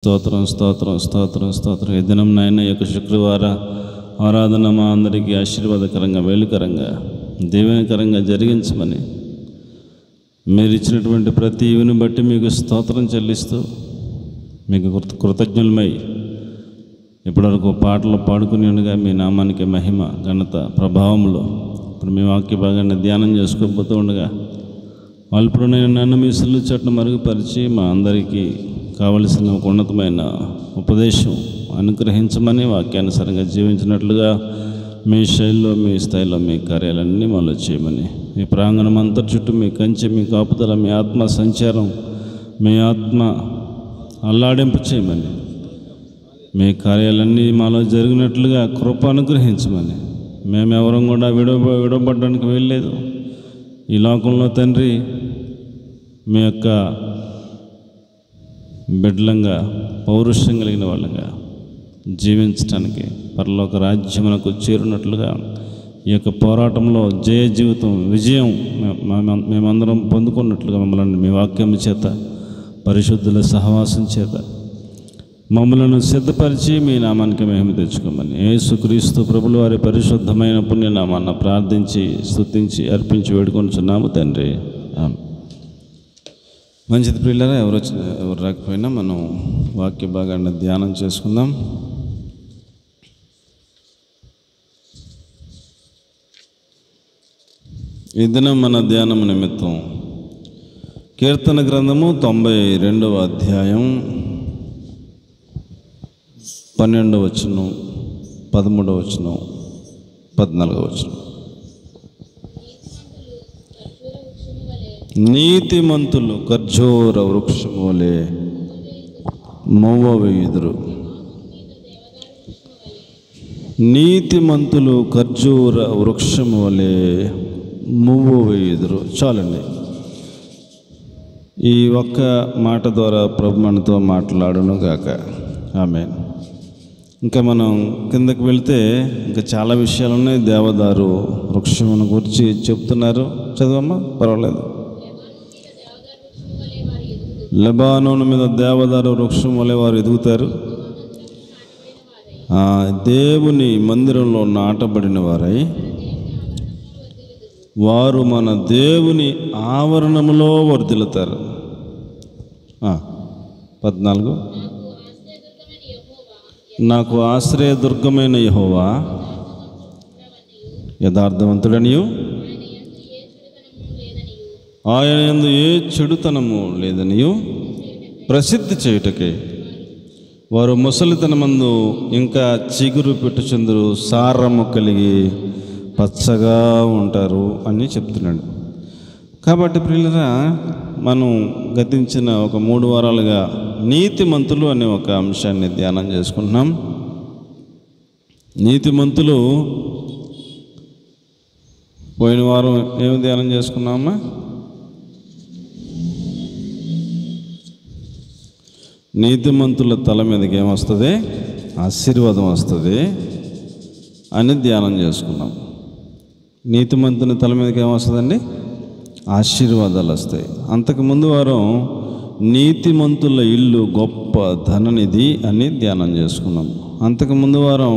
స్తోత్రం స్తోత్రం స్తోత్రం స్తోత్రం. ఈ దినం నాయన యొక్క శుక్రవార ఆరాధన మా అందరికీ ఆశీర్వాదకరంగా, వేలుకరంగా, దీవెనకరంగా జరిగించమని మీరు ఇచ్చినటువంటి ప్రతి ఈవిని బట్టి మీకు స్తోత్రం చెల్లిస్తూ మీకు కృతజ్ఞులమై ఇప్పటివరకు పాటలు పాడుకుని ఉండగా మీ నామానికి మహిమ, ఘనత, ప్రభావంలో ఇప్పుడు మీ వాక్య భాగాన్ని ధ్యానం చేసుకోబోతూ ఉండగా వాళ్ళు నేను నన్ను మీ సిల్లు చెట్టును మరుగుపరిచి మా అందరికీ కావలసిన ఒక ఉన్నతమైన ఉపదేశం అనుగ్రహించమని, వాక్యానుసారంగా జీవించినట్లుగా మీ శైలిలో, మీ స్థాయిలో మీ కార్యాలన్నీ మనలో చేయమని, మీ ప్రాంగణం అంతటి చుట్టూ మీ కంచె, మీ కాపుదల, మీ ఆత్మ సంచారం, మీ ఆత్మ అల్లాడింపు చేయమని, మీ కార్యాలన్నీ మాలో జరిగినట్లుగా కృప అనుగ్రహించమని. మేమెవరం కూడా విడవబడడానికి వెళ్ళలేదు. ఈ లోకంలో తండ్రి మీ యొక్క బిడ్డలంగా, పౌరుషం కలిగిన వాళ్ళంగా జీవించడానికి, పరలోక రాజ్యమునకు చేరున్నట్లుగా ఈ యొక్క పోరాటంలో జయ జీవితం, విజయం మేమందరం పొందుకున్నట్లుగా మమ్మల్ని మీ వాక్యం చేత, పరిశుద్ధుల సహవాసం చేత మమ్మలను సిద్ధపరిచి మీ నామానికి మహిమ తెచ్చుకోమని యేసుక్రీస్తు ప్రభుల వారి పరిశుద్ధమైన పుణ్యనామాన్ని ప్రార్థించి, స్తుతించి, అర్పించి వేడుకొనుచున్నాము తండ్రి. మంచిది ప్రియులారా, ఎవరు రాకపోయినా మనం వాక్య భాగాన్ని ధ్యానం చేసుకుందాం. ఈ దినం మన ధ్యానం నిమిత్తం కీర్తన గ్రంథము 92వ అధ్యాయం 12వ వచనం, 13వ వచనం, 14వ వచనం. నీతిమంతులు ఖర్జూర వృక్షము వలె మొవ్వ వేయుదురు. నీతిమంతులు ఖర్జూర వృక్షము వలె మొవ్వ వేయుదురు. చాలండి. ఈ ఒక్క మాట ద్వారా ప్రభు మనతో మాట్లాడును గాక. ఆమేన్. ఇంకా మనం కిందకి వెళ్తే ఇంకా చాలా విషయాలు ఉన్నాయి. దేవదారు వృక్షమును గురించి చెప్తున్నారు. చదవమ్మా, పర్వాలేదు. లెబానోను మీద దేవదారు వృక్షం వలె వారు ఎదుగుతారు. దేవుని మందిరంలో నాటబడిన వారై వారు మన దేవుని ఆవరణములో వర్ధిల్లుతారు. 14, నాకు ఆశ్రయదుర్గమైన యెహోవా యథార్థవంతుడనియు ఆయన యందు ఏ చెడుతనము లేదనియు ప్రసిద్ధి చేయుటకే వారు ముసలితనమందు ఇంకా చిగురు పెట్టుచుందురు, సారము కలిగి పచ్చగా ఉంటారు అని చెప్తున్నాడు. కాబట్టి ప్రియులరా, మనం గతించిన ఒక 3 వారాలుగా నీతిమంతులు అనే ఒక అంశాన్ని ధ్యానం చేసుకుంటున్నాం. నీతిమంతులు పోయిన వారం ఏమి ధ్యానం చేసుకున్నామా? నీతిమంతుల తల మీదకి ఏమొస్తుంది? ఆశీర్వాదం వస్తుంది అని ధ్యానం చేసుకున్నాం. నీతిమంతుని తల మీదకి ఏమొస్తుందండి? ఆశీర్వాదాలు వస్తాయి. అంతకుముందు వారం నీతిమంతుల ఇల్లు గొప్ప ధననిధి అని ధ్యానం చేసుకున్నాం. అంతకుముందు వారం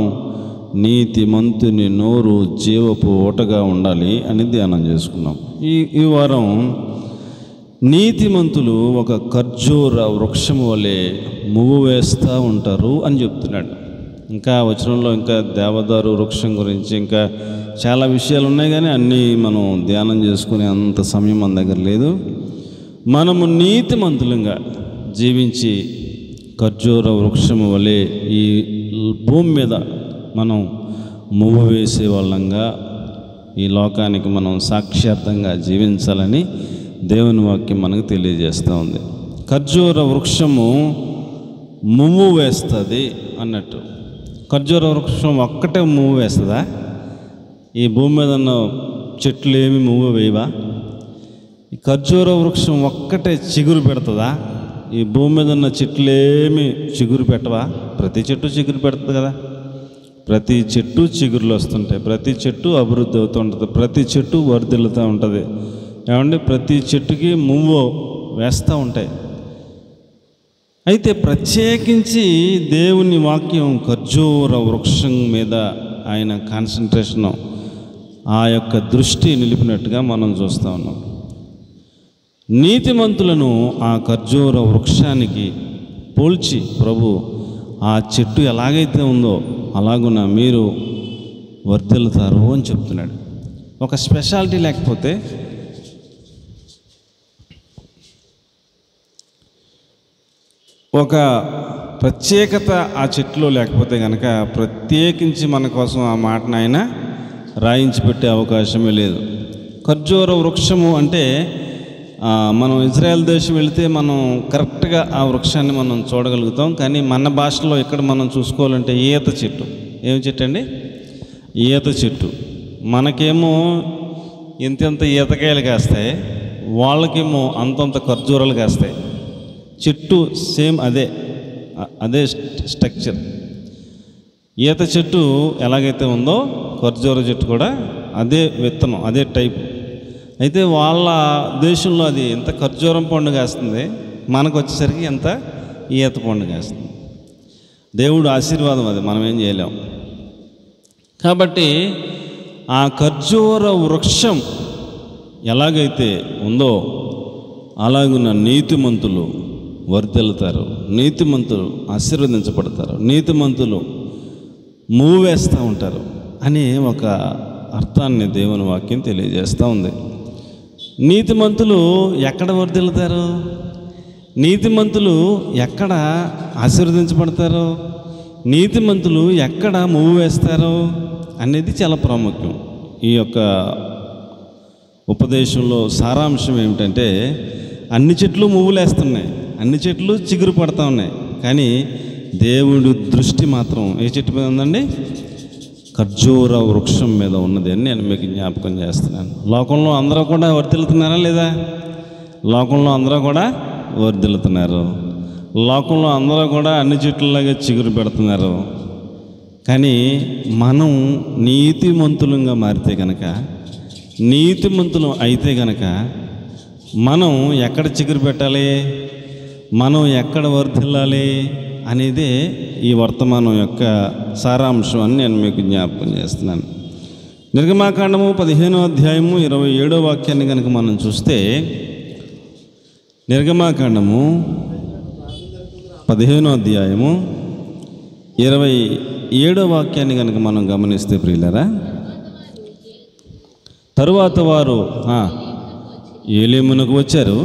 నీతిమంతుని నోరు జీవపు ఓటగా ఉండాలి అని ధ్యానం చేసుకున్నాం. ఈ వారం నీతిమంతులు ఒక ఖర్జూర వృక్షము వలె మువ్వు వేస్తూ ఉంటారు అని చెప్తున్నాడు. ఇంకా వచనంలో ఇంకా దేవదారు వృక్షం గురించి ఇంకా చాలా విషయాలు ఉన్నాయి, కానీ అన్నీ మనం ధ్యానం చేసుకునే అంత సమయం మన దగ్గర లేదు. మనము నీతిమంతులంగా జీవించి ఖర్జూర వృక్షము వలె ఈ భూమి మీద మనం మువ్వు వేసే వాళ్ళంగా ఈ లోకానికి మనం సాక్ష్యార్థంగా జీవించాలని దేవుని వాక్యం మనకు తెలియజేస్తూ ఉంది. ఖర్జూర వృక్షము మువ్వు వేస్తుంది అన్నట్టు. ఖర్జూర వృక్షం ఒక్కటే మువ్వు వేస్తుందా? ఈ భూమి మీద ఉన్న చెట్లు ఏమి మువ్వు వేయవా? ఈ ఖర్జూర వృక్షం ఒక్కటే చిగురు పెడుతుందా? ఈ భూమి మీద ఉన్న చెట్లు ఏమి చిగురు పెట్టవా? ప్రతి చెట్టు చిగురు పెడుతుంది కదా. ప్రతి చెట్టు చిగురులు వస్తుంటాయి, ప్రతి చెట్టు అభివృద్ధి అవుతూ ఉంటుంది, ప్రతి చెట్టు వర్ధిల్లుతూ ఉంటుంది. ఏమండి, ప్రతి చెట్టుకి మువ్వు వేస్తూ ఉంటాయి. అయితే ప్రత్యేకించి దేవుని వాక్యం ఖర్జూర వృక్షం మీద ఆయన కాన్సన్ట్రేషన్, ఆ యొక్క దృష్టి నిలిపినట్టుగా మనం చూస్తూ ఉన్నాం. నీతిమంతులను ఆ ఖర్జూర వృక్షానికి పోల్చి ప్రభు ఆ చెట్టు ఎలాగైతే ఉందో అలాగున మీరు వర్ధిల్లుతారు అని చెప్తున్నాడు. ఒక స్పెషాలిటీ లేకపోతే, ఒక ప్రత్యేకత ఆ చెట్టులో లేకపోతే కనుక ప్రత్యేకించి మన కోసం ఆ మాటను ఆయన రాయించి పెట్టే అవకాశమే లేదు. ఖర్జూర వృక్షము అంటే మనం ఇజ్రాయెల్ దేశం వెళితే మనం కరెక్ట్గా ఆ వృక్షాన్ని మనం చూడగలుగుతాం. కానీ మన భాషలో ఇక్కడ మనం చూసుకోవాలంటే ఈత చెట్టు. ఏం చెట్టు అండి? ఈత చెట్టు. మనకేమో ఇంత ఈతకాయలు కాస్తాయి, వాళ్ళకేమో అంతంత ఖర్జూరాలు కాస్తాయి. చెట్టు సేమ్ అదే స్ట్రక్చర్. ఈత చెట్టు ఎలాగైతే ఉందో ఖర్జూర చెట్టు కూడా అదే విత్తనం, అదే టైప్. అయితే వాళ్ళ దేశంలో అది ఎంత ఖర్జూరం పండు కాస్తుంది, మనకు వచ్చేసరికి ఎంత ఈత పండు కాస్తుంది. దేవుడు ఆశీర్వాదం అది, మనం ఏం చేయలేం. కాబట్టి ఆ ఖర్జూర వృక్షం ఎలాగైతే ఉందో అలాగున్న నీతిమంతులు వర్ధిల్లుతారు, నీతిమంతులు ఆశీర్వదించబడతారు, నీతిమంతులు మూవేస్తూ ఉంటారు అని ఒక అర్థాన్ని దేవుని వాక్యం తెలియజేస్తూ ఉంది. నీతిమంతులు ఎక్కడ వర్ధిల్లుతారు? నీతిమంతులు ఎక్కడ ఆశీర్వదించబడతారు? నీతిమంతులు ఎక్కడ మూవ్ వేస్తారు అనేది చాలా ప్రాముఖ్యం. ఈ యొక్క ఉపదేశంలో సారాంశం ఏమిటంటే, అన్ని చెట్లు మువ్వులేస్తున్నాయి, అన్ని చెట్లు చిగురు పడుతూ ఉన్నాయి, కానీ దేవుడి దృష్టి మాత్రం ఏ చెట్టు మీద ఉందండి? ఖర్జూర వృక్షం మీద ఉన్నది అని నేను మీకు జ్ఞాపకం చేస్తున్నాను. లోకంలో అందరూ కూడా వర్ధిల్లుతున్నారా లేదా? లోకంలో అందరూ కూడా వర్ధిల్లుతున్నారు. లోకంలో అందరూ కూడా అన్ని చెట్లలాగా చిగురు పెడుతున్నారు. కానీ మనం నీతిమంతులంగా మారితే కనుక, నీతిమంతులం అయితే కనుక మనం ఎక్కడ చిగురు పెట్టాలి, మనం ఎక్కడ వర్ధిల్లాలి అనేదే ఈ వర్తమానం యొక్క సారాంశం అని నేను మీకు జ్ఞాపకం చేస్తున్నాను. నిర్గమాకాండము 15వ అధ్యాయము 27వ వాక్యాన్ని కనుక మనం చూస్తే, నిర్గమాకాండము 15వ అధ్యాయము 27వ వాక్యాన్ని కనుక మనం గమనిస్తే ప్రియులారా, తరువాత వారు ఏలీమునకు వచ్చారు,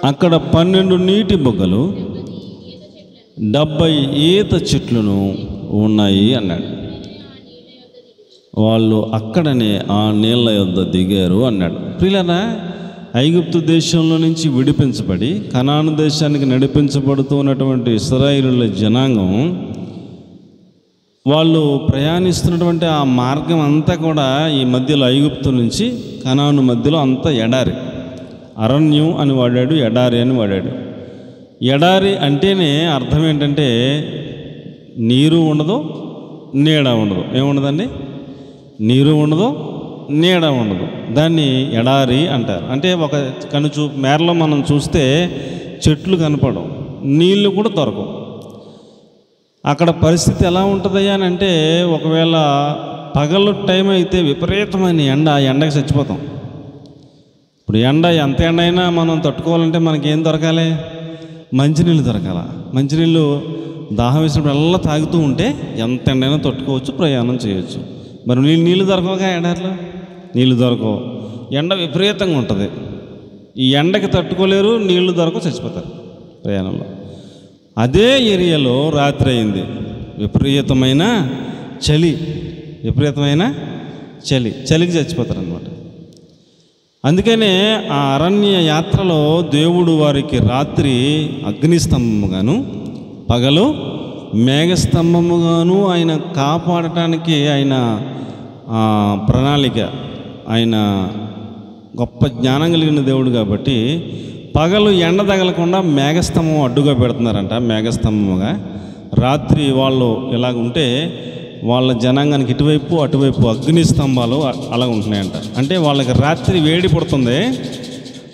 అక్కడ 12 నీటి బొగ్గలు 70 ఈత చెట్లను ఉన్నాయి అన్నాడు. వాళ్ళు అక్కడనే ఆ నీళ్ళ యొద్ద దిగారు అన్నాడు. ప్రియులారా, ఐగుప్తు దేశంలో నుంచి విడిపించబడి కనాను దేశానికి నడిపించబడుతూ ఉన్నటువంటి ఇశ్రాయేలుల జనాంగం, వాళ్ళు ప్రయాణిస్తున్నటువంటి ఆ మార్గం అంతా కూడా ఈ మధ్యలో ఐగుప్తు నుంచి కనాను మధ్యలో అంతా ఎడారి. అరణ్యం అని వాడాడు, ఎడారి అని వాడాడు. ఎడారి అంటేనే అర్థం ఏంటంటే నీరు ఉండదు, నీడ ఉండదు. ఏముండదండి? నీరు ఉండదు, నీడ ఉండదు. దాన్ని ఎడారి అంటారు. అంటే ఒక మేరలో మనం చూస్తే చెట్లు కనపడవు, నీళ్ళు కూడా దొరకవు. అక్కడ పరిస్థితి ఎలా ఉంటుందయ్యా అని అంటే, ఒకవేళ పగలు టైం అయితే విపరీతమైన ఎండకి చచ్చిపోతాం. ఇప్పుడు ఎంత ఎండ అయినా మనం తట్టుకోవాలంటే మనకేం దొరకాలి? మంచినీళ్ళు దొరకాల. మంచినీళ్ళు దాహం వేసినప్పుడు తాగుతూ ఉంటే ఎంత ఎండైనా తట్టుకోవచ్చు, ప్రయాణం చేయొచ్చు. మరి నీళ్ళు దొరకవుగా, ఎడారిలో నీళ్ళు దొరకవు, ఎండ విపరీతంగా ఉంటుంది. ఈ ఎండకి తట్టుకోలేరు, నీళ్లు దొరకవు, చచ్చిపోతారు ప్రయాణంలో. అదే ఏరియాలో రాత్రి అయింది, విపరీతమైన చలికి చచ్చిపోతారు అన్నమాట. అందుకనే ఆ అరణ్య యాత్రలో దేవుడు వారికి రాత్రి అగ్నిస్తంభముగాను పగలు మేఘస్తంభముగాను ఆయన కాపాడటానికి ఆయన ప్రణాళిక, ఆయన గొప్ప జ్ఞానం కలిగిన దేవుడు కాబట్టి పగలు ఎండ తగలకుండా మేఘస్తంభం అడ్డుగా పెడుతున్నారంట. మేఘస్తంభముగా రాత్రి వాళ్ళు ఇలాగ ఉంటే వాళ్ళ జనాంగానికి ఇటువైపు అటువైపు అగ్ని స్తంభాలు అలా ఉంటున్నాయంట. అంటే వాళ్ళకి రాత్రి వేడి పుడుతుంది,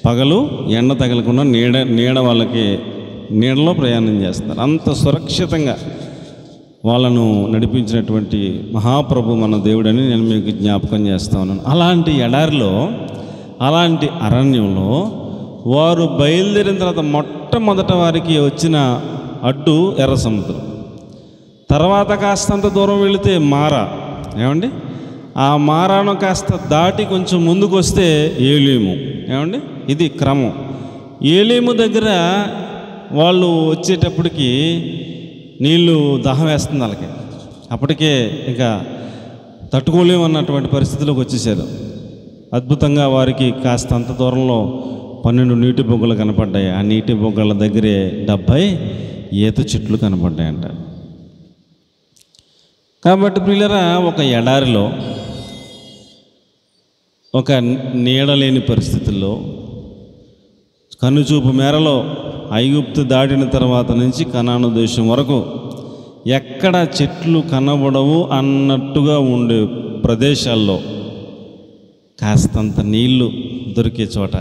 పగలు ఎండ తగలకుండా నీడ వాళ్ళకి నీడలో ప్రయాణం చేస్తారు. అంత సురక్షితంగా వాళ్ళను నడిపించినటువంటి మహాప్రభు మన దేవుడని నేను మీకు జ్ఞాపకం చేస్తా ఉన్నాను. అలాంటి ఎడారిలో, అలాంటి అరణ్యంలో వారు బయలుదేరిన తర్వాత మొట్టమొదట వారికి వచ్చిన అడ్డు ఎర్ర సముద్రం. తర్వాత కాస్తంత దూరం వెళితే మారా, ఏమండి, ఆ మారాను కాస్త దాటి కొంచెం ముందుకు వస్తే ఏలీము, ఏమండి, ఇది క్రమం. ఏలీము దగ్గర వాళ్ళు వచ్చేటప్పటికి నీళ్ళు దాహం వేస్తుంది వాళ్ళకి. అప్పటికే ఇంకా తట్టుకోలేమన్నటువంటి పరిస్థితిలోకి వచ్చేసారు. అద్భుతంగా వారికి కాస్త అంత దూరంలో 12 నీటి బొగ్గలు కనపడ్డాయి. ఆ నీటి బొగ్గల దగ్గరే 70 ఈత చెట్లు కనపడ్డాయంట. కాబట్టి ప్రియులరా, ఒక ఎడారిలో, ఒక నీడలేని పరిస్థితుల్లో, కనుచూపు మేరలో ఐగుప్తు దాటిన తర్వాత నుంచి కనాను దేశం వరకు ఎక్కడ చెట్లు కనబడవు అన్నట్టుగా ఉండే ప్రదేశాల్లో కాస్తంత నీళ్లు దొరికే చోట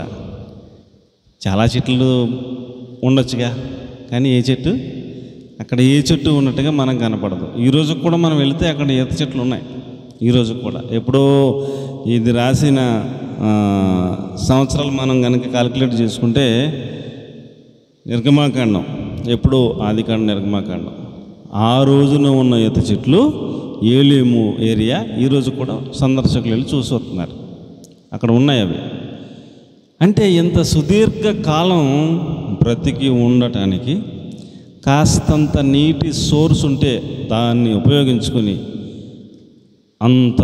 చాలా చెట్లు ఉండొచ్చుగా, కానీ అక్కడ ఏ చెట్టు ఉన్నట్టుగా మనం కనపడదు. ఈరోజు కూడా మనం వెళితే అక్కడ ఈత చెట్లు ఉన్నాయి. ఈరోజు కూడా ఎప్పుడో ఇది రాసిన సంవత్సరాలు మనం కనుక కాలిక్యులేట్ చేసుకుంటే నిర్గమాకాండం, ఎప్పుడో ఆదికాండం, నిర్గమాకాండం, ఆ రోజున ఉన్న ఈత చెట్లు ఏలీము ఏరియా ఈరోజు కూడా సందర్శకులు వెళ్ళి చూసి వస్తున్నారు. అక్కడ ఉన్నాయి అవి. అంటే ఇంత సుదీర్ఘ కాలం బ్రతికి ఉండటానికి కాస్తంత నీటి సోర్స్ ఉంటే దాన్ని ఉపయోగించుకొని అంత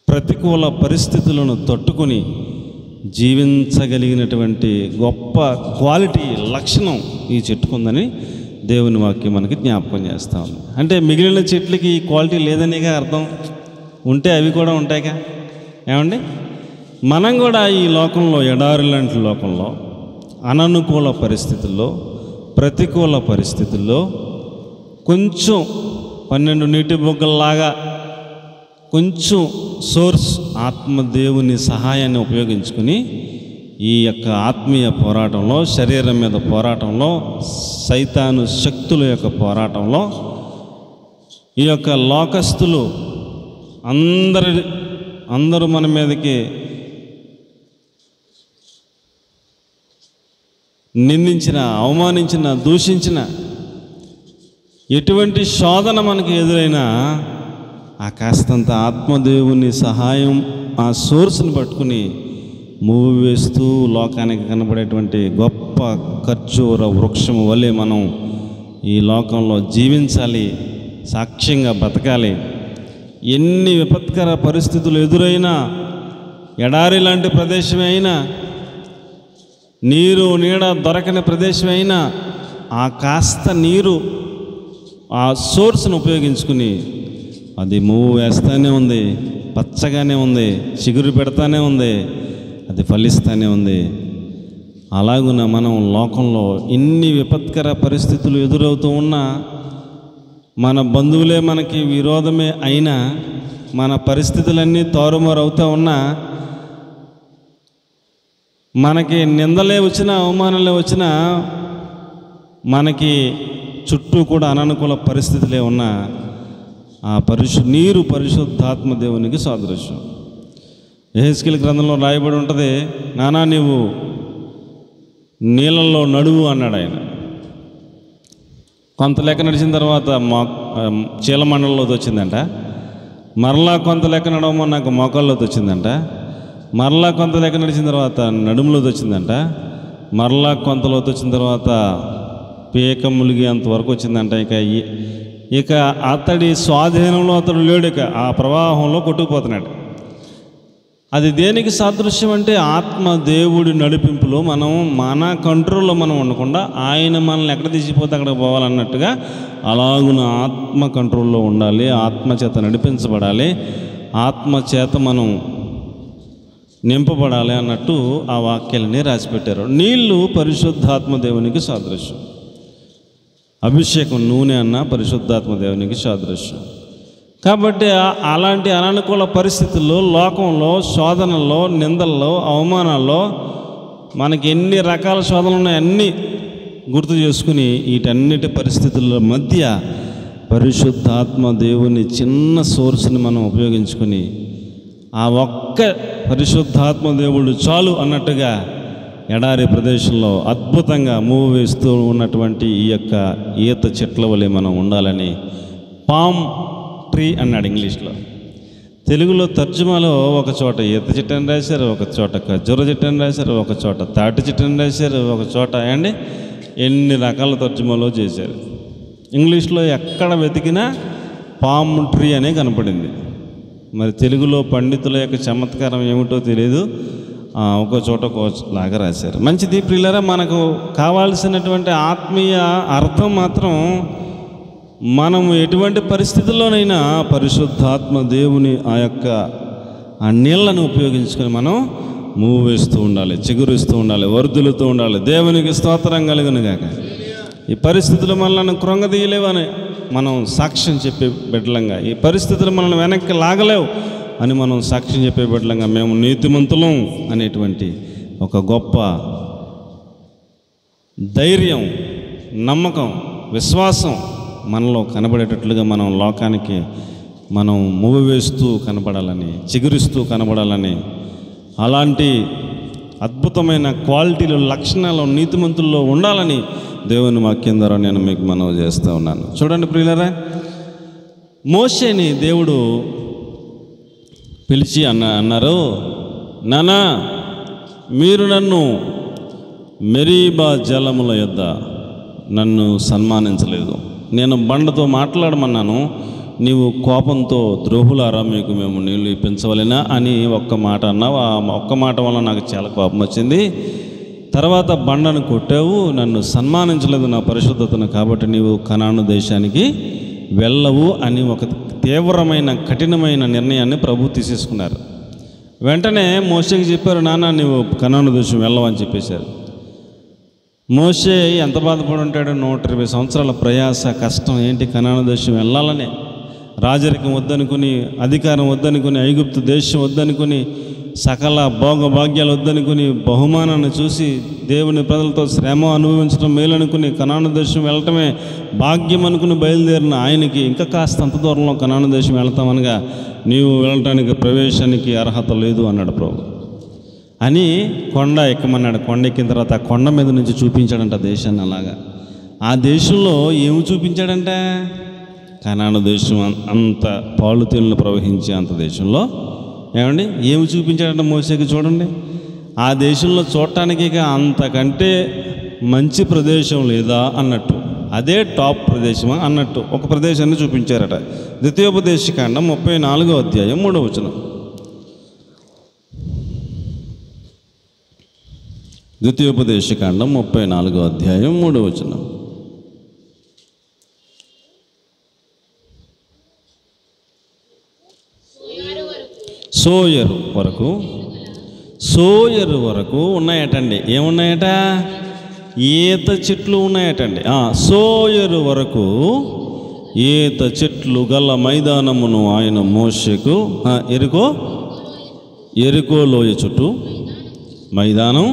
ప్రతికూల పరిస్థితులను తట్టుకొని జీవించగలిగినటువంటి గొప్ప క్వాలిటీ, లక్షణం ఈ చెట్టుకుందని దేవుని వాక్యం మనకి జ్ఞాపకం చేస్తూ ఉంది. అంటే మిగిలిన చెట్లకి ఈ క్వాలిటీ లేదనేగా అర్థం. ఉంటే అవి కూడా ఉంటాయిగా, ఏమండి. మనం కూడా ఈ లోకంలో, ఎడారి లాంటి లోకంలో, అననుకూల పరిస్థితుల్లో, ప్రతికూల పరిస్థితుల్లో కొంచెం 12 నీటి బొగ్గల్లాగా కొంచెం సోర్స్ ఆత్మదేవుని సహాయాన్ని ఉపయోగించుకుని ఈ యొక్క ఆత్మీయ పోరాటంలో, శరీరం మీద పోరాటంలో, సైతాను శక్తుల యొక్క పోరాటంలో, ఈ యొక్క లోకస్తులు అందరూ మన మీదకి నిందించిన, అవమానించిన, దూషించిన, ఎటువంటి శోధన మనకి ఎదురైనా ఆ కాస్తంత ఆత్మదేవుని సహాయం, ఆ సోర్స్ని పట్టుకుని మూవ్ వేస్తూ లోకానికి కనబడేటువంటి గొప్ప ఖర్జూర వృక్షము వలె మనం ఈ లోకంలో జీవించాలి, సాక్ష్యంగా బతకాలి. ఎన్ని విపత్కర పరిస్థితులు ఎదురైనా, ఎడారి లాంటి ప్రదేశం అయినా, నీరు నీడ దొరకని ప్రదేశం అయినా, ఆ కాస్త నీరు, ఆ సోర్స్ను ఉపయోగించుకుని అది మూవ్ వేస్తూనే ఉంది, పచ్చగానే ఉంది, చిగురు పెడతానే ఉంది, అది ఫలిస్తూనే ఉంది. అలాగున మనం లోకంలో ఇన్ని విపత్కర పరిస్థితులు ఎదురవుతూ ఉన్నా, మన బంధువులే మనకి విరోధమే అయినా, మన పరిస్థితులన్నీ తారుమారు అవుతూ ఉన్నా, మనకి నిందలే వచ్చినా, అవమానాలే వచ్చినా, మనకి చుట్టూ కూడా అననుకూల పరిస్థితులే ఉన్నా, ఆ నీరు పరిశుద్ధాత్మ దేవునికి సాదృశ్యం. యెహెజ్కేలు గ్రంథంలో రాయబడి ఉంటుంది, నానా నీవు నీళ్ళల్లో నడువు అన్నాడు ఆయన. కొంత లెక్క నడిచిన తర్వాత చీలమండలంలోకి వచ్చిందంట. మరలా కొంత లెక్క నడవమని నాకు మోకాల్లోకి వచ్చిందంట. మరలా కొంత లెక్క నడిచిన తర్వాత నడుములోకి వచ్చిందంట. మరలా కొంత లోతు వచ్చిన తర్వాత పీక ములిగి అంతవరకు వచ్చిందంట. ఇక అతడి స్వాధీనంలో అతడు లేడు, ఇక ఆ ప్రవాహంలో కొట్టుకుపోతున్నాడు. అది దేనికి సాదృశ్యం అంటే, ఆత్మ దేవుడి నడిపింపులో మనం మన కంట్రోల్లో మనం ఉండకుండా ఆయన మనల్ని ఎక్కడ తీసిపోతే అక్కడికి పోవాలన్నట్టుగా అలాగున ఆత్మ కంట్రోల్లో ఉండాలి, ఆత్మ చేత నడిపించబడాలి, ఆత్మ చేత మనం నింపబడాలి అన్నట్టు ఆ వాక్యాలని రాసిపెట్టారు. నీళ్లు పరిశుద్ధాత్మ దేవునికి సాదృశ్యం. అభిషేకం, నూనె అన్న పరిశుద్ధాత్మ దేవునికి సాదృశ్యం. కాబట్టి అలాంటి అననుకూల పరిస్థితుల్లో, లోకంలో, శోధనల్లో, నిందల్లో, అవమానాల్లో మనకి ఎన్ని రకాల శోధనలు ఉన్నాయో అన్నీ గుర్తు చేసుకుని వీటన్నిటి పరిస్థితుల మధ్య పరిశుద్ధాత్మ దేవుని చిన్న సోర్స్ని మనం ఉపయోగించుకొని ఆ ఒక్క పరిశుద్ధాత్మ దేవుడు చాలు అన్నట్టుగా ఎడారి ప్రదేశంలో అద్భుతంగా మూవ్ వేస్తూ ఉన్నటువంటి ఈ యొక్క ఈత చెట్ల వలె మనం ఉండాలని పామ్ ట్రీ అన్నాడు ఇంగ్లీష్లో. తెలుగులో తర్జుమాలో ఒక చోట ఈత చెట్టు అని రాశారు, ఒక చోట ఖర్జూర చెట్టు అని రాశారు, ఒక చోట తాటి చెట్టు అని రాశారు, ఒక చోట అండి ఎన్ని రకాల తర్జుమాలో చేశారు. ఇంగ్లీష్లో ఎక్కడ వెతికినా పామ్ ట్రీ అనే కనపడింది. మరి తెలుగులో పండితుల యొక్క చమత్కారం ఏమిటో తెలియదు, ఒక చోట లాగా రాశారు. మంచిది ప్రియులారా, మనకు కావాల్సినటువంటి ఆత్మీయ అర్థం మాత్రం మనం ఎటువంటి పరిస్థితుల్లోనైనా పరిశుద్ధాత్మ దేవుని ఆ నీళ్లను ఉపయోగించుకొని మనం మూవ్ వేస్తూ ఉండాలి, చిగురిస్తూ ఉండాలి, వర్ధులుతూ ఉండాలి. దేవునికి స్తోత్రం కలుగును గాక. ఈ పరిస్థితులు మనల్ని కృంగదీయలేవని మనం సాక్ష్యం చెప్పే బిడ్డలంగా, ఈ పరిస్థితులు మనల్ని వెనక్కి లాగలేవు అని మనం సాక్ష్యం చెప్పే బిడ్డలంగా, మేము నీతిమంతులం అనేటువంటి ఒక గొప్ప ధైర్యం, నమ్మకం, విశ్వాసం మనలో కనబడేటట్లుగా మనం లోకానికి మనం మూవ్ వేస్తూ కనబడాలని, చిగురిస్తూ కనబడాలని, అలాంటి అద్భుతమైన క్వాలిటీలు, లక్షణాలు నీతిమంతుల్లో ఉండాలని దేవుని వాక్యం ద్వారా నేను మీకు మనవి చేస్తూ ఉన్నాను. చూడండి ప్రియులారా, మోషేని దేవుడు పిలిచి అన్నారు, నానా మీరు నన్ను మెరీబా జలముల యొద్ద నన్ను సన్మానించలేదు, నేను బండతో మాట్లాడమన్నాను, నీవు కోపంతో ద్రోహులారా మీకు మేము నీళ్ళు ఇప్పించవలెనా అని ఒక్క మాట అన్నావు. ఆ ఒక్క మాట వల్ల నాకు చాలా కోపం వచ్చింది. తర్వాత బండను కొట్టావు, నన్ను సన్మానించలేదు నా పరిశుద్ధతను, కాబట్టి నీవు కనాను దేశానికి వెళ్ళవు అని ఒక తీవ్రమైన కఠినమైన నిర్ణయాన్ని ప్రభు తీసేసుకున్నారు. వెంటనే మోషేకి చెప్పారు, నాన్న నీవు కనాను దేశం వెళ్ళవని చెప్పేశారు. మోషే ఎంత బాధపడి ఉంటాడో, 120 సంవత్సరాల ప్రయాస, కష్టం ఏంటి, కనాను దేశం వెళ్ళాలని, రాజరికం వద్దనుకుని, అధికారం వద్దనుకుని, ఐగుప్తు దేశం వద్దనుకుని, సకల భోగభాగ్యాలు వద్దనుకుని, బహుమానాన్ని చూసి దేవుని ప్రజలతో శ్రమ అనుభవించడం మేలనుకుని కనాను దేశం వెళ్ళటమే భాగ్యం అనుకుని బయలుదేరిన ఆయనకి ఇంకా కాస్త అంత దూరంలో కనాను దేశం వెళ్తామనగా, నీవు వెళ్ళటానికి ప్రవేశానికి అర్హత లేదు అన్నాడు ప్రభు. అని కొండ ఎక్కమన్నాడు. కొండ ఎక్కిన తర్వాత ఆ కొండ మీద నుంచి చూపించాడంట దేశాన్ని. అలాగా ఆ దేశంలో ఏమి చూపించాడంట, కనాను దేశం, అంత పాలు తేనెలు ప్రవహించే అంత దేశంలో ఏమండి ఏమి చూపించాడంటే మోసేకి, చూడండి ఆ దేశంలో చూడటానికి ఇక అంతకంటే మంచి ప్రదేశం లేదా అన్నట్టు, అదే టాప్ ప్రదేశమా అన్నట్టు ఒక ప్రదేశాన్ని చూపించారట. ద్వితీయోపదేశకాండం 34వ అధ్యాయం 3వ వచనం. ద్వితీయోపదేశకాండం 34వ అధ్యాయం 3వ వచనం. సోయరు వరకు ఉన్నాయటండి. ఏమున్నాయట? ఈత చెట్లు ఉన్నాయటండి. సోయరు వరకు ఈత చెట్లు గల మైదానమును ఆయన మోషేకు ఎరికో లోయ చుట్టూ మైదానం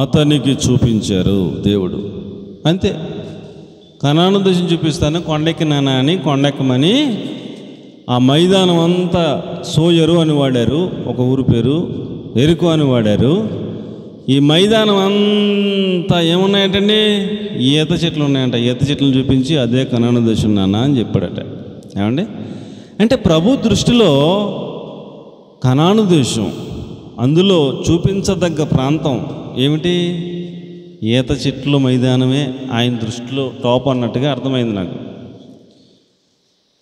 అతనికి చూపించారు దేవుడు. అంతే, కనాను దేశం చూపిస్తాను, కొండెక్కినానా అని కొండెక్కమని ఆ మైదానం అంతా సోయరు అని వాడారు, ఒక ఊరు పేరు ఎరికో అని వాడారు. ఈ మైదానం అంతా ఏమున్నాయంటండి? ఈత చెట్లు ఉన్నాయంట. ఈత చెట్లను చూపించి అదే కనాను దేశం నాన్న అని చెప్పాడట. ఏమండి అంటే ప్రభు దృష్టిలో కనాను దేశం, అందులో చూపించదగ్గ ప్రాంతం ఏమిటి? ఈత చెట్లు మైదానమే ఆయన దృష్టిలో టాప్ అన్నట్టుగా అర్థమైంది నాకు.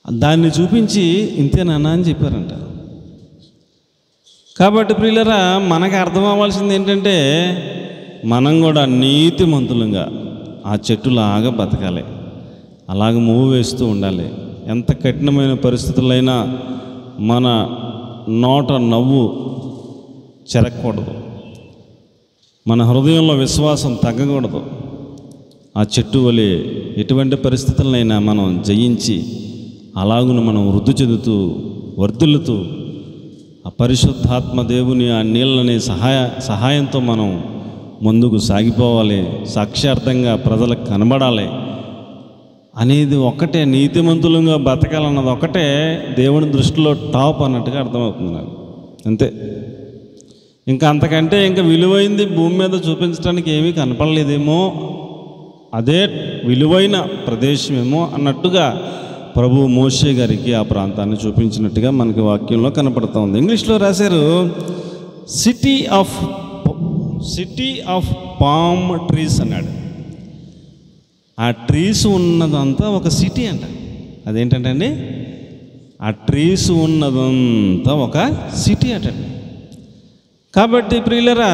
దాన్ని చూపించి ఇంతేనా అని చెప్పారంట. కాబట్టి ప్రియులరా, మనకు అర్థం అవ్వాల్సింది ఏంటంటే, మనం కూడా నీతిమంతులంగా ఆ చెట్టులాగా బతకాలి, అలాగ మూవ్ వేస్తూ ఉండాలి. ఎంత కఠినమైన పరిస్థితులైనా మన నోట నవ్వు చెరగకూడదు, మన హృదయంలో విశ్వాసం తగ్గకూడదు. ఆ చెట్టు వలె ఎటువంటి పరిస్థితులనైనా మనం జయించి అలాగున మనం వృద్ధి చెందుతూ వర్ధిల్లుతూ ఆ పరిశుద్ధాత్మ దేవుని ఆ నీళ్ళని సహాయంతో మనం ముందుకు సాగిపోవాలి, సాక్ష్యార్థంగా ప్రజలకు కనబడాలి అనేది ఒక్కటే, నీతిమంతులుగా బతకాలన్నది ఒకటే దేవుని దృష్టిలో టాప్ అన్నట్టుగా అర్థమవుతుంది నాకు. అంతే, ఇంకా అంతకంటే ఇంకా విలువైంది భూమి మీద చూపించడానికి ఏమీ కనపడలేదేమో, అదే విలువైన ప్రదేశమేమో అన్నట్టుగా ప్రభు మోషే గారికి ఆ ప్రాంతాన్ని చూపించినట్టుగా మనకి వాక్యంలో కనపడుతూ ఉంది. ఇంగ్లీష్లో రాశారు సిటీ ఆఫ్ పామ్ ట్రీస్ అన్నాడు. ఆ ట్రీస్ ఉన్నదంతా ఒక సిటీ అంట. అదేంటంటే అండి, ఆ ట్రీస్ ఉన్నదంతా ఒక సిటీ అటండి. కాబట్టి ప్రియులరా,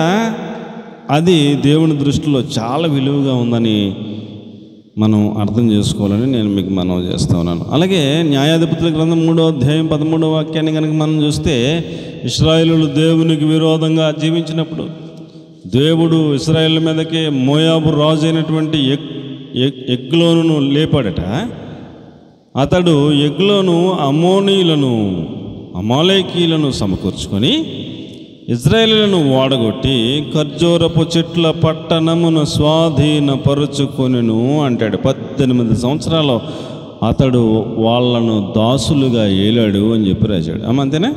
అది దేవుని దృష్టిలో చాలా విలువగా ఉందని మనం అర్థం చేసుకోవాలని నేను మీకు మనవి చేస్తూ ఉన్నాను. అలాగే న్యాయాధిపతుల గ్రంథం 3వ అధ్యాయం 13వ వాక్యాన్ని కనుక మనం చూస్తే, ఇశ్రాయేలులు దేవునికి విరోధంగా జీవించినప్పుడు దేవుడు ఇశ్రాయేలు మీదకి మోయాబు రాజు అయినటువంటి ఎగ్లోనును లేపాడట. అతడు ఎగ్లోను అమోనీయులను అమాలేకీయులను సమకూర్చుకొని ఇజ్రాయేలులను ఓడగొట్టి ఖర్జూరపు చెట్ల పట్టణమును స్వాధీనపరుచుకొనెను అంటాడు. 18 సంవత్సరాలు అతడు వాళ్ళను దాసులుగా ఏలాడు అని చెప్పి రాశాడు. అంతేనా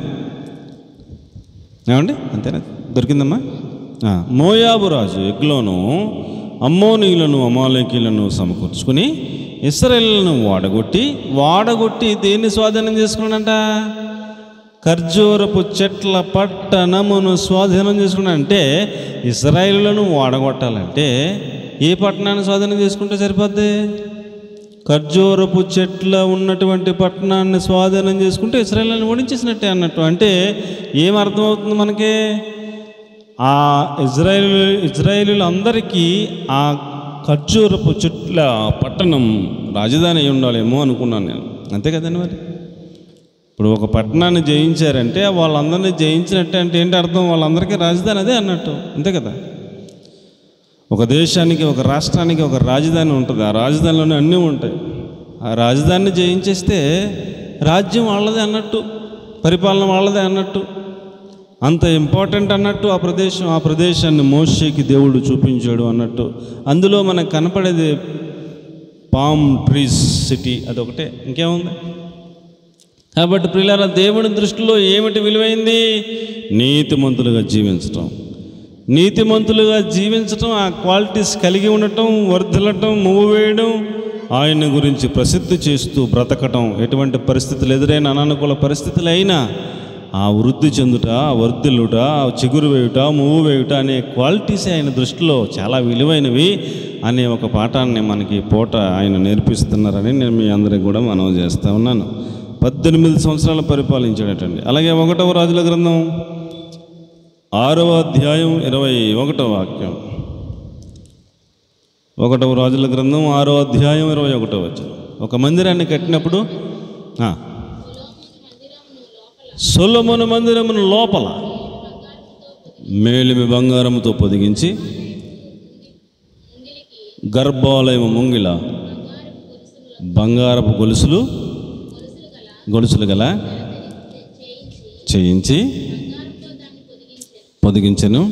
ఏమండి? అంతేనా? దొరికిందమ్మా? మోయాబు రాజు ఎగ్లోను అమ్మోనీయులను అమాలేకీయులను సమకూర్చుకుని ఇశ్రాయేలులను వాడగొట్టి దేన్ని స్వాధీనం చేసుకున్నాడంట? ఖర్జూరపు చెట్ల పట్టణమును స్వాధీనం చేసుకున్నా. అంటే ఇశ్రాయేలులను వాడగొట్టాలంటే ఏ పట్టణాన్ని స్వాధీనం చేసుకుంటే సరిపోద్ది? ఖర్జూరపు చెట్ల ఉన్నటువంటి పట్టణాన్ని స్వాధీనం చేసుకుంటే ఇశ్రాయేలులను ఓడించేసినట్టే అన్నట్టు. అంటే ఏం అర్థమవుతుంది మనకి? ఆ ఇజ్రాయేలీలందరికీ ఆ ఖర్జూరపు చెట్ల పట్టణం రాజధాని అయి ఉండాలేమో అనుకున్నాను నేను. అంతే కదండి. మరి ఇప్పుడు ఒక పట్టణాన్ని జయించారంటే వాళ్ళందరినీ జయించినట్టే. అంటే ఏంటి అర్థం? వాళ్ళందరికీ రాజధాని అదే అన్నట్టు. అంతే కదా. ఒక దేశానికి, ఒక రాష్ట్రానికి ఒక రాజధాని ఉంటుంది. ఆ రాజధానిలోనే అన్నీ ఉంటాయి. ఆ రాజధానిని జయించేస్తే రాజ్యం వాళ్ళదే అన్నట్టు, పరిపాలన వాళ్ళదే అన్నట్టు, అంత ఇంపార్టెంట్ అన్నట్టు ఆ ప్రదేశాన్ని మోషేకి దేవుడు చూపించాడు అన్నట్టు. అందులో మనకు కనపడేది పామ్ ట్రీస్ సిటీ, అదొకటే, ఇంకేముంది? కాబట్టి ప్రియులారా, దేవుని దృష్టిలో ఏమిటి విలువైంది? నీతిమంతులుగా జీవించటం, ఆ క్వాలిటీస్ కలిగి ఉండటం, వర్ధిల్లటం, మూవ్ వేయడం, ఆయన గురించి ప్రసిద్ధి చేస్తూ బ్రతకటం. ఎటువంటి పరిస్థితులు ఎదురైనా, అనానుకూల పరిస్థితులు అయినా ఆ వృద్ధి చెందుట, వర్ధిల్లుట, చిగురు వేయుట, మూవ్ వేయుట అనే క్వాలిటీసే ఆయన దృష్టిలో చాలా విలువైనవి అనే ఒక పాఠాన్ని మనకి పూట ఆయన నేర్పిస్తున్నారని నేను మీ అందరికి కూడా మనవి చేస్తూ ఉన్నాను. 18 సంవత్సరాలు పరిపాలించాడటండి. అలాగే 1వ రాజుల గ్రంథం 6వ అధ్యాయం 21వ వాక్యం. 1వ రాజుల గ్రంథం 6వ అధ్యాయం 21వ వచనం. ఒక మందిరాన్ని కట్టినప్పుడు సొలొమోను మందిరమును లోపల మేలిమి బంగారముతో పొదిగించి గర్భాలయము ముంగిల బంగారపు గొలుసులు గల చేయించి పొదిగించెను.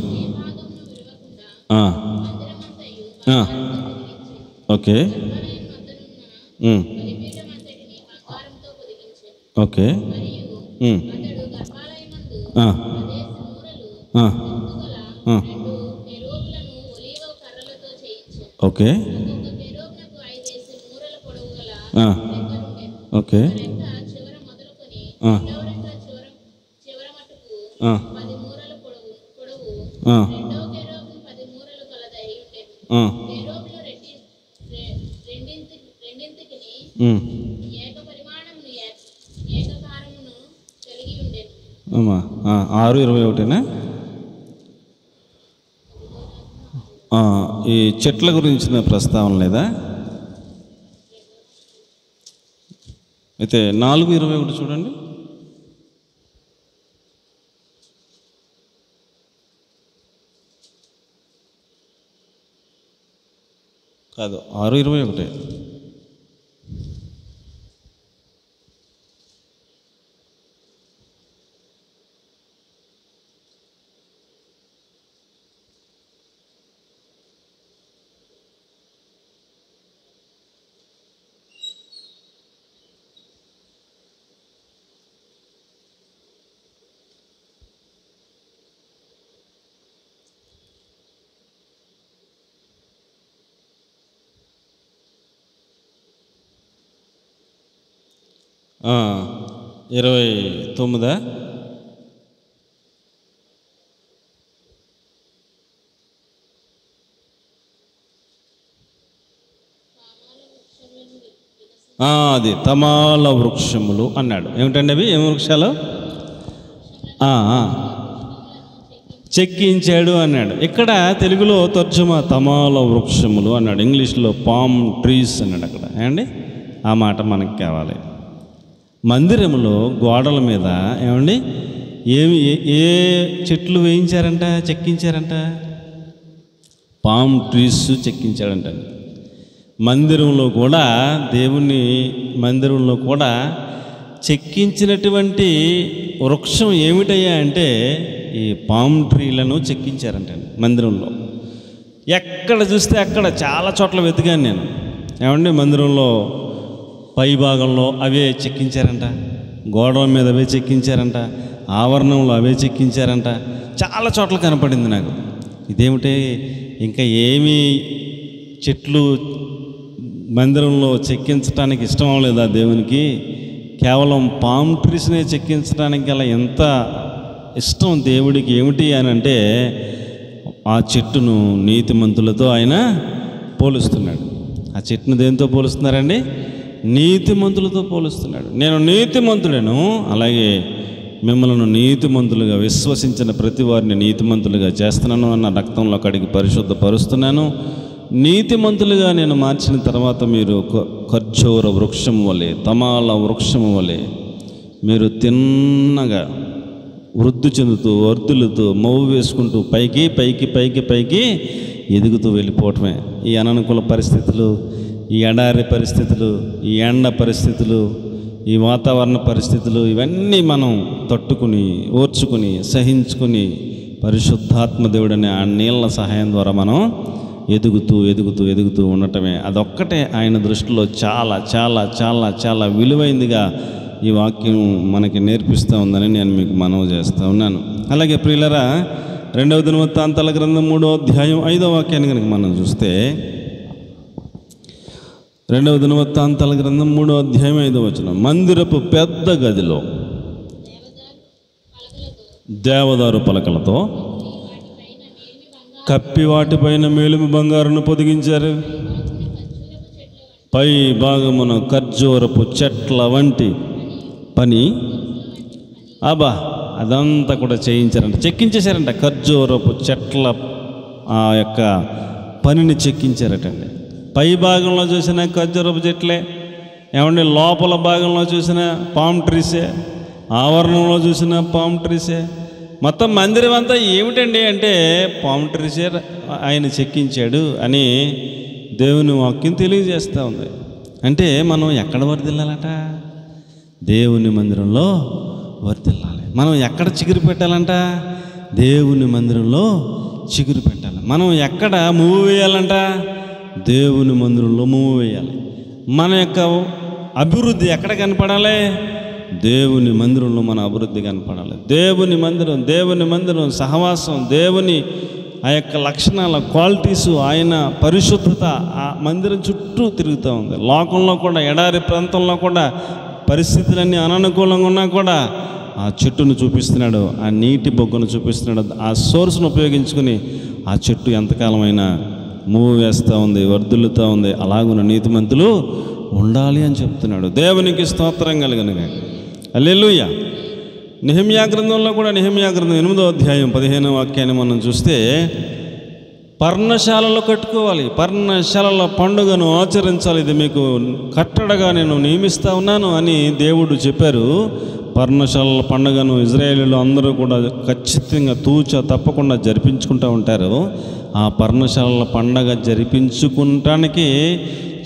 ఓకే ఓకే ఓకే ఓకే అమ్మా 6:21. ఈ చెట్ల గురించిన ప్రస్తావన లేదా? అయితే 4:21 చూడండి. కాదు, 6:21. 29. అది తమాల వృక్షములు అన్నాడు. ఏమిటండి అవి? ఏం వృక్షాలు? చెక్కించాడు అన్నాడు. ఇక్కడ తెలుగులో తర్జుమా తమాల వృక్షములు అన్నాడు, ఇంగ్లీష్లో పామ్ ట్రీస్ అన్నాడు. అక్కడ ఏమండి ఆ మాట మనకి కావాలి. మందిరంలో గోడల మీద ఏమండి ఏ చెట్లు వేయించారంట, చెక్కించారంట? Palm trees చెక్కించాడంట. మందిరంలో కూడా, దేవుని మందిరంలో కూడా చెక్కించినటువంటి వృక్షం ఏమిటయ్యా అంటే ఈ పామ్ ట్రీలను చెక్కించారంట మందిరంలో. ఎక్కడ చూస్తే అక్కడ చాలా చోట్ల వెతికాను నేను. ఏమండి మందిరంలో పై భాగంలో అవే చెక్కించారంట, గోడల మీద అవే చెక్కించారంట, ఆవరణంలో అవే చెక్కించారంట, చాలా చోట్ల కనపడింది నాకు. ఇదేమిటి, ఇంకా ఏమీ చెట్లు మందిరంలో చెక్కించడానికి ఇష్టం అవ్వలేదా దేవునికి? కేవలం పామ్ ట్రీస్నే చెక్కించడానికి గల ఎంత ఇష్టం దేవుడికి ఏమిటి అని అంటే, ఆ చెట్టును నీతిమంతులతో ఆయన పోలుస్తున్నాడు. ఆ చెట్టును దేంతో పోలుస్తున్నారండి? నీతిమంతులతో పోలుస్తున్నాడు. నేను నీతిమంతుడను, అలాగే మిమ్మల్ని నీతిమంతులుగా విశ్వసించిన ప్రతి వారిని నీతిమంతులుగా చేస్తున్నాను, అన్న రక్తంలో కడిగి పరిశుద్ధపరుస్తున్నాను. నీతిమంతులుగా నేను మార్చిన తర్వాత మీరు ఖర్జూర వృక్షం వలె, తమాల వృక్షము వలె మీరు తిన్నగా వృద్ధి చెందుతూ, వర్ధులుతూ, మవ్వు వేసుకుంటూ పైకి పైకి పైకి పైకి ఎదుగుతూ వెళ్ళిపోవటమే. ఈ అననుకూల పరిస్థితులు, ఈ ఎడారి పరిస్థితులు, ఈ ఎండ పరిస్థితులు, ఈ వాతావరణ పరిస్థితులు, ఇవన్నీ మనం తట్టుకుని, ఓర్చుకుని, సహించుకుని పరిశుద్ధాత్మ దేవుడనే ఆ నీళ్ళ సహాయం ద్వారా మనం ఎదుగుతూ ఎదుగుతూ ఎదుగుతూ ఉండటమే. అదొక్కటే ఆయన దృష్టిలో చాలా చాలా చాలా చాలా విలువైందిగా ఈ వాక్యం మనకి నేర్పిస్తూ ఉందని నేను మీకు మనవి చేస్తూ ఉన్నాను. అలాగే ప్రియులరా, 2వ దినవృత్తాంతాల గ్రంథం 3వ అధ్యాయం 5వ వాక్యాన్ని కనుక మనం చూస్తే, 2వ దినవృత్తాంతాల గ్రంథం 3వ అధ్యాయం 5వ వచనం, మందిరపు పెద్ద గదిలో దేవదారు పలకలతో కప్పి వాటిపైన మేలుమి బంగారును పొదిగించారు. పై భాగమున ఖర్జూరపు చెట్ల వంటి పని, అదంతా కూడా చేయించారంట, చెక్కించేశారంట. ఖర్జూరపు చెట్ల ఆ యొక్క పనిని చెక్కించారటండి. పై భాగంలో చూసిన ఖర్జూరపు చెట్లే, ఏమంటే లోపల భాగంలో చూసిన పామ్ ట్రీసే, ఆవరణంలో చూసిన పామ్ ట్రీసే, మొత్తం మందిరం అంతా ఏమిటండి అంటే పామ్ ట్రీసే ఆయన చెక్కించాడు అని దేవుని వాక్యం తెలియజేస్తూ ఉంది. అంటే మనం ఎక్కడ వర్ధిల్లాలట? దేవుని మందిరంలో వర్ధిల్లాలి. మనం ఎక్కడ చిగురు పెట్టాలంట? దేవుని మందిరంలో చిగురు పెట్టాలి. మనం ఎక్కడ మూవ్ వేయాలంట? దేవుని మందిరంలో మూవ్ వేయాలి. మన యొక్క అభివృద్ధి ఎక్కడ కనపడాలి? దేవుని మందిరంలో మన అభివృద్ధి కనపడాలి. దేవుని మందిరం సహవాసం, దేవుని ఆ యొక్క లక్షణాల క్వాలిటీసు, ఆయన పరిశుద్ధత ఆ మందిరం చుట్టూ తిరుగుతూ ఉంది. లోకంలో కూడా, ఎడారి ప్రాంతంలో కూడా పరిస్థితులన్నీ అననుకూలంగా ఉన్నా కూడా ఆ చెట్టును చూపిస్తున్నాడు, ఆ నీటి బొగ్గను చూపిస్తున్నాడు. ఆ సోర్స్ను ఉపయోగించుకుని ఆ చెట్టు ఎంతకాలమైనా మూవ్ వేస్తూ ఉంది, వర్ధిల్లుతూ ఉంది. అలాగున్న నీతిమంతులు ఉండాలి అని చెప్తున్నాడు. దేవునికి స్తోత్రం కలుగును. హల్లెలూయా. నెహెమ్యా గ్రంథంలో కూడా, నెహెమ్యా గ్రంథం 8వ అధ్యాయం 15వ వాక్యాన్ని మనం చూస్తే, పర్ణశాలలో కట్టుకోవాలి, పర్ణశాలలో పండుగను ఆచరించాలి, ఇది మీకు కట్టడగా నేను నియమిస్తూ ఉన్నాను అని దేవుడు చెప్పారు. పర్ణశాలల పండుగను ఇజ్రాయేలీలు అందరూ కూడా ఖచ్చితంగా తప్పకుండా జరిపించుకుంటూ ఉంటారు. ఆ పర్ణశాలల పండగ జరిపించుకుంటానికి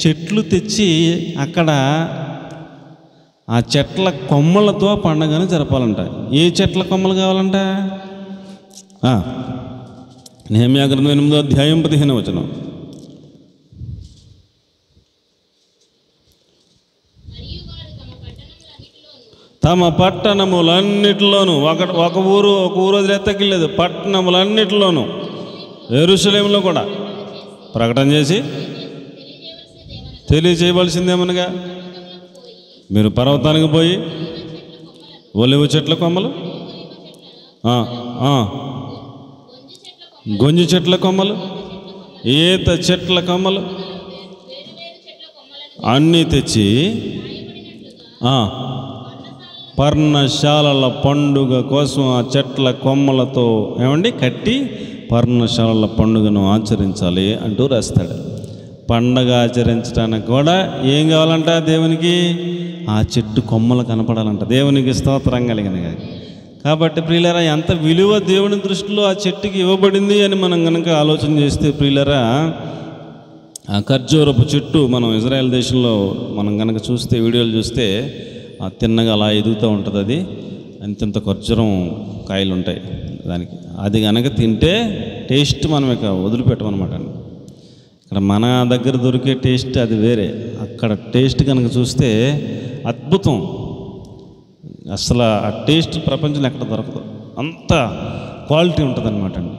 చెట్లు తెచ్చి అక్కడ ఆ చెట్ల కొమ్మలతో పండగను జరపాలంట. ఏ చెట్ల కొమ్మలు కావాలంట? నెహెమ్యా గ్రంథం 8వ అధ్యాయం 15వ వచనం, తమ పట్టణములన్నిటిలోనూ, ఒక ఊరు వదిలేత్తకిలేదు, పట్టణములన్నిటిలోనూ, యెరూషలేములో కూడా ప్రకటన చేసి తెలియజేయవలసిందేమనగా మీరు పర్వతానికి పోయి ఒలివ చెట్ల కొమ్మలు, గొంజి చెట్ల కొమ్మలు, ఈత చెట్ల కొమ్మలు అన్నీ తెచ్చి పర్ణశాలల పండుగ కోసం ఆ చెట్ల కొమ్మలతో ఏమండి కట్టి పర్ణశాలల పండుగను ఆచరించాలి అంటూ రాస్తాడు. పండగ ఆచరించడానికి కూడా ఏం కావాలంట? దేవునికి ఆ చెట్టు కొమ్మలు కనపడాలంట. దేవునికి స్తోత్రం కలిగిన. కాబట్టి ప్రియులరా, ఎంత విలువ దేవుని దృష్టిలో ఆ చెట్టుకి ఇవ్వబడింది అని మనం కనుక ఆలోచన చేస్తే ప్రియులరా, ఆ ఖర్జూరపు చెట్టు మనం ఇజ్రాయెల్ దేశంలో మనం కనుక చూస్తే, వీడియోలు చూస్తే తిన్నగా అలా ఎదుగుతూ ఉంటుంది. అది అంతంత ఖర్జూరం కాయలు ఉంటాయి దానికి. అది కనుక తింటే టేస్ట్ మనం ఇక వదిలిపెట్టమన్నమాట. ఇక్కడ మన దగ్గర దొరికే టేస్ట్ అది వేరే, అక్కడ టేస్ట్ కనుక చూస్తే అద్భుతం. అసలు ఆ టేస్ట్ ప్రపంచంలో ఎక్కడ దొరకదు, అంత క్వాలిటీ ఉంటుంది అన్నమాట అండి.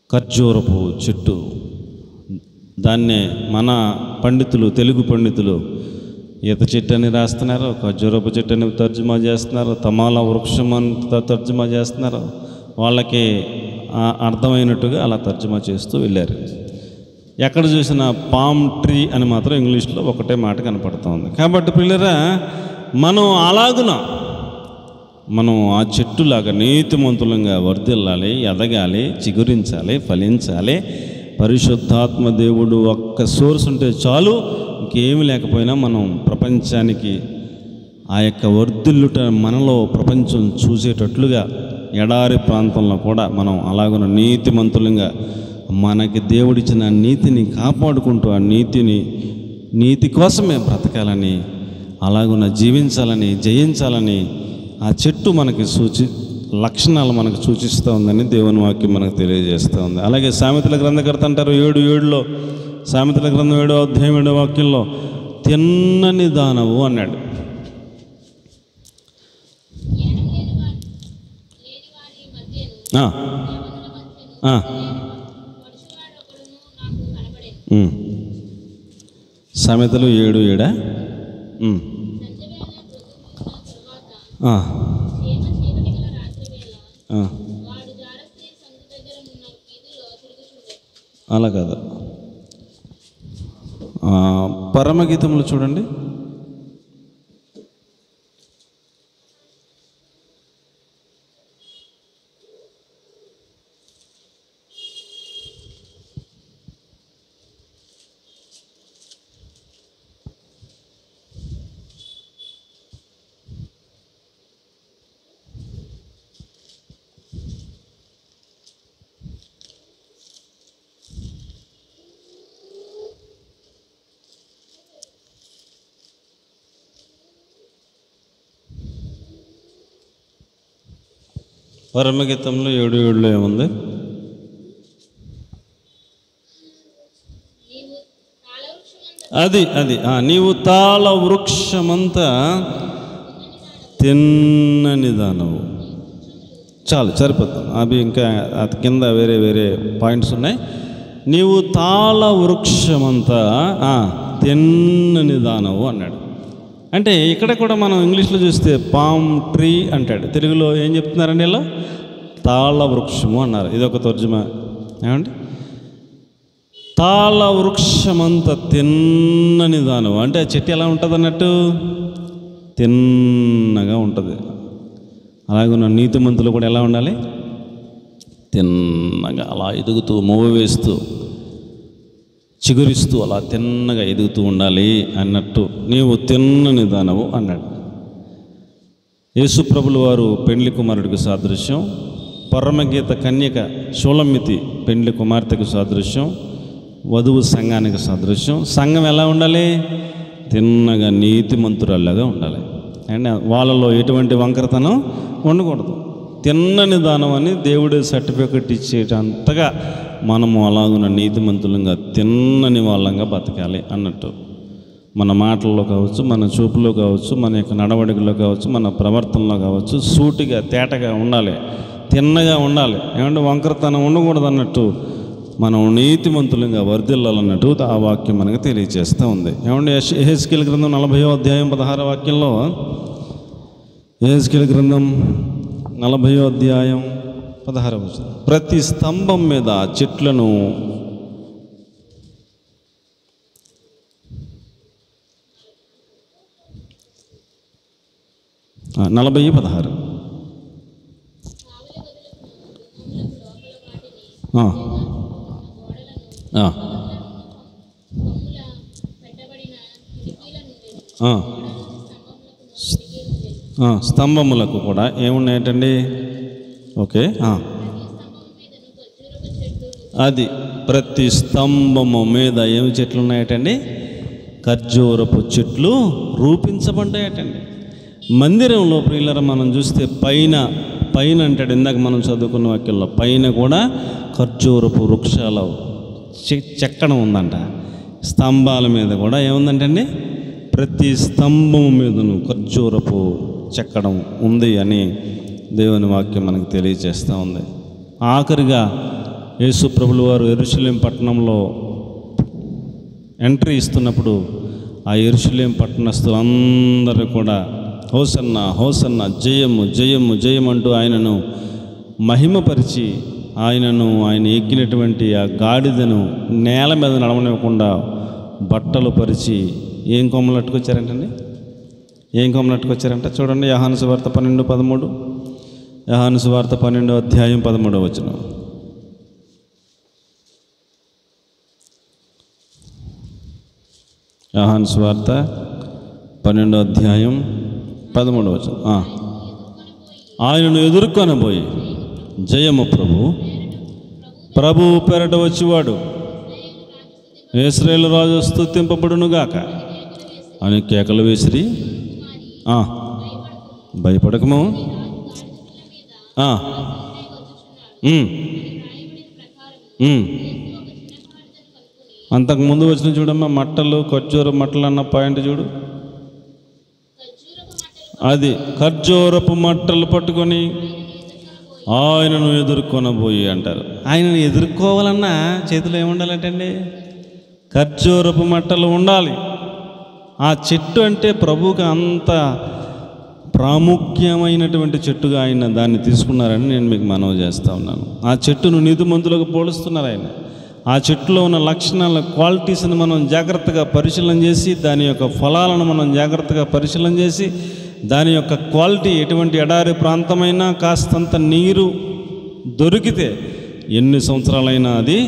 ఖర్జూరపు చెట్టు, దాన్నే మన పండితులు, తెలుగు పండితులు ఈత చెట్టు అని రాస్తున్నారు, ఖర్జూరపు చెట్టు అని తర్జుమా చేస్తున్నారు, తమాల వృక్షం అని తర్జుమా చేస్తున్నారు. వాళ్ళకి అర్థమైనట్టుగా అలా తర్జుమా చేస్తూ వెళ్ళారు. ఎక్కడ చూసినా పామ్ ట్రీ అని మాత్రం ఇంగ్లీష్లో ఒకటే మాట కనపడుతూ ఉంది. కాబట్టి పిల్లరా, మనం అలాగున మనం ఆ చెట్టులాగా నీతిమంతులంగా వర్ధిల్లాలి, ఎదగాలి, చిగురించాలి, ఫలించాలి. పరిశుద్ధాత్మ దేవుడు ఒక్క సోర్స్ ఉంటే చాలు, ఇంకేమి లేకపోయినా మనం ప్రపంచానికి ఆ యొక్క వర్ధిల్లుట మనలో ప్రపంచం చూసేటట్లుగా ఎడారి ప్రాంతంలో కూడా మనం అలాగున నీతిమంతులంగా మనకి దేవుడిచ్చిన నీతిని కాపాడుకుంటూ ఆ నీతి కోసమే బ్రతకాలని, అలాగున జీవించాలని, జయించాలని ఆ చెట్టు మనకి లక్షణాలు మనకు సూచిస్తూ ఉందని దేవుని వాక్యం మనకు తెలియజేస్తూ ఉంది. అలాగే సామెతల గ్రంథకర్త అంటారు 7:7లో, సామెతల గ్రంథం 7వ అధ్యాయం 7వ వాక్యంలో తిన్నని దానవు అన్నాడు. సామెతలు 7:7. అలా కాదు, పరమగీతములు చూడండి. పరమగీతంలో 7:7లో ఏముంది? అది నీవు తాళ వృక్షమంతా తిన్నని దానవు. చాలు, సరిపోతాం. అవి ఇంకా అది కింద వేరే వేరే పాయింట్స్ ఉన్నాయి. నీవు తాళ వృక్షమంతా తిన్నని దానవు అన్నాడు. అంటే ఇక్కడ కూడా మనం ఇంగ్లీష్లో చూస్తే పామ్ ట్రీ అంటాడు, తెలుగులో ఏం చెప్తున్నారండి? ఇలా తాళ వృక్షము అన్నారు. ఇదొక తర్జుమా. ఏమండి? తాళ వృక్షమంత తిన్నని దానవు అంటే ఆ చెట్టు ఎలా ఉంటుంది అన్నట్టు? తిన్నగా ఉంటుంది. అలాగే ఉన్న నీతిమంతులు కూడా ఎలా ఉండాలి? తిన్నగా అలా ఎదుగుతూ, మూవ వేస్తూ, చిగురిస్తూ అలా తిన్నగా ఎదుగుతూ ఉండాలి అన్నట్టు నీవు తిన్నని దానవు అన్నాడు. యేసుప్రభుల వారు పెండ్లి కుమారుడికి సాదృశ్యం, పరమగీత కన్యక షూలమ్మితి పెండ్లి కుమార్తెకు సాదృశ్యం, వధువు సంఘానికి సాదృశ్యం. సంఘం ఎలా ఉండాలి? తిన్నగా నీతిమంతురాల్లాగా ఉండాలి. అండ్ వాళ్ళలో ఎటువంటి వంకరతనం ఉండకూడదు. తిన్నని దానం అని దేవుడే సర్టిఫికెట్ ఇచ్చేటంతగా మనము అలాగున్న నీతిమంతులంగా తిన్నని వాళ్ళంగా బతకాలి అన్నట్టు. మన మాటల్లో కావచ్చు, మన చూపులో కావచ్చు, మన యొక్క నడవడికలో కావచ్చు, మన ప్రవర్తనలో కావచ్చు, సూటిగా తేటగా ఉండాలి, తిన్నగా ఉండాలి. ఏమంటే వంకరతనం ఉండకూడదు అన్నట్టు మనం నీతిమంతులుగా వర్ధిల్లాలన్నట్టు ఆ వాక్యం మనకు తెలియజేస్తూ ఉంది. ఏమంటే యెహెజ్కేలు గ్రంథం 40వ అధ్యాయం 16వ వాక్యంలో, యెహెజ్కేలు గ్రంథం 40వ అధ్యాయం 16వ వచనం, ప్రతి స్తంభం మీద చెట్లను 40:16 స్తంభములకు కూడా ఏమున్నాయటండి? ఓకే, అది ప్రతి స్తంభము మీద ఏమి చెట్లు ఉన్నాయటండి? ఖర్జూరపు చెట్లు రూపించబడ్డాయటండి. మందిరంలో ప్రియులారా మనం చూస్తే పైన అంటాడు, ఇందాక మనం చదువుకున్న వాక్యంలో పైన కూడా ఖర్జూరపు వృక్షాల చెక్కడం ఉందంట. స్తంభాల మీద కూడా ఏముందంటండి? ప్రతి స్తంభం మీదను ఖర్జూరపు చెక్కడం ఉంది అని దేవుని వాక్యం మనకు తెలియజేస్తూ ఉంది. ఆఖరిగా యేసు ప్రభులు వారు యెరూషలేం పట్టణంలో ఎంట్రీ ఇస్తున్నప్పుడు ఆ యెరూషలేం పట్టణస్థులందరూ కూడా హోసన్న హోసన్న, జయము జయము జయం అంటూ ఆయనను మహిమపరిచి ఆయన ఎక్కినటువంటి ఆ గాడిదను నేల మీద నడవనివ్వకుండా బట్టలు పరిచి ఏం కొమ్మలు అట్టుకొచ్చారంటండి? ఏం కొమ్మలు అట్టుకొచ్చారంట? చూడండి, యోహాను సువార్త 12:13, యోహాను సువార్త 12వ అధ్యాయం 13వ వచనం. యోహాను సువార్త 12వ అధ్యాయం 13వ వచనం. ఆయనను ఎదుర్కొనబోయి జయము ప్రభు పేరట వచ్చివాడు ఇశ్రాయేలు రాజు స్తుతింపబడునుగాక అని కేకలు వేసిరి. భయపడకము, అంతకుముందు వచ్చిన చూడమ్మా మట్టలు, ఖర్జూర మట్టలు అన్న పాయింట్ చూడు. అది ఖర్జూరపు మట్టలు పట్టుకొని ఆయనను ఎదుర్కొనబోయి అంటారు. ఆయనను ఎదుర్కోవాలన్నా చేతిలో ఏముండాలంటండి? ఖర్జూరపు మట్టలు ఉండాలి. ఆ చెట్టు అంటే ప్రభువుకి అంత ప్రాముఖ్యమైనటువంటి చెట్టుగా ఆయన దాన్ని తీసుకున్నారని నేను మీకు మనవి చేస్తూ ఉన్నాను. ఆ చెట్టును నీతిమంతులకు పోలుస్తున్నారు ఆయన. ఆ చెట్టులో ఉన్న లక్షణాల క్వాలిటీస్ని మనం జాగ్రత్తగా పరిశీలన చేసి, దాని యొక్క ఫలాలను మనం జాగ్రత్తగా పరిశీలన చేసి, దాని యొక్క క్వాలిటీ ఎటువంటి ఎడారి ప్రాంతమైనా కాస్తంత నీరు దొరికితే ఎన్ని సంవత్సరాలైనా అది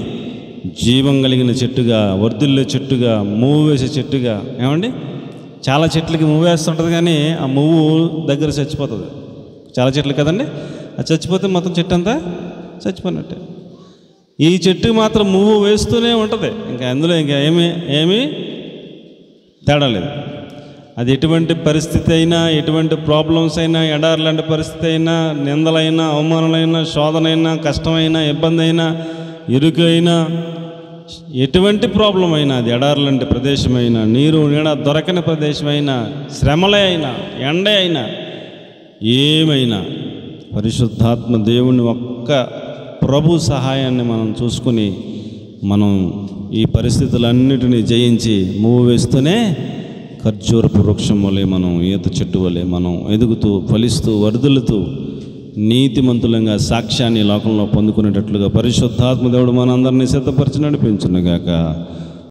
జీవం కలిగిన చెట్టుగా, వర్ధిల్లే చెట్టుగా, మూవు వేసే చెట్టుగా. ఏమండి, చాలా చెట్లకి మూవు వేస్తుంటుంది కానీ ఆ మూవు దగ్గర చచ్చిపోతుంది. చాలా చెట్లు కదండి, అది చచ్చిపోతే మొత్తం చెట్టు అంతా చచ్చిపోయినట్టే. ఈ చెట్టుకి మాత్రం మూవు వేస్తూనే ఉంటుంది. ఇంకా అందులో ఇంకా ఏమీ తేడా లేదు. అది ఎటువంటి పరిస్థితి అయినా, ఎటువంటి ప్రాబ్లమ్స్ అయినా, ఎడారి లాంటి పరిస్థితి అయినా, నిందలైనా, అవమానాలైనా, శోధనైనా, కష్టమైనా, ఇబ్బంది అయినా, ఇరుకైనా, ఎటువంటి ప్రాబ్లం అయినా, అది ఎడారి లాంటి ప్రదేశమైనా, నీరు నీడ దొరకని ప్రదేశమైనా, శ్రమలే అయినా, ఎండే అయినా, ఏమైనా పరిశుద్ధాత్మ దేవుని ఒక్క ప్రభు సహాయాన్ని మనం చూసుకుని మనం ఈ పరిస్థితులన్నిటినీ జయించి మూవ్ వేస్తూనే ఖర్జూరపు వృక్షం వలె, మనం ఈత చెట్టు వలె మనం ఎదుగుతూ ఫలిస్తూ వర్ధిల్లుతూ నీతిమంతులంగా సాక్ష్యాన్ని లోకంలో పొందుకునేటట్లుగా పరిశుద్ధాత్మ దేవుడు మనందరినీ సిద్ధపరిచి నడిపించునుగాక.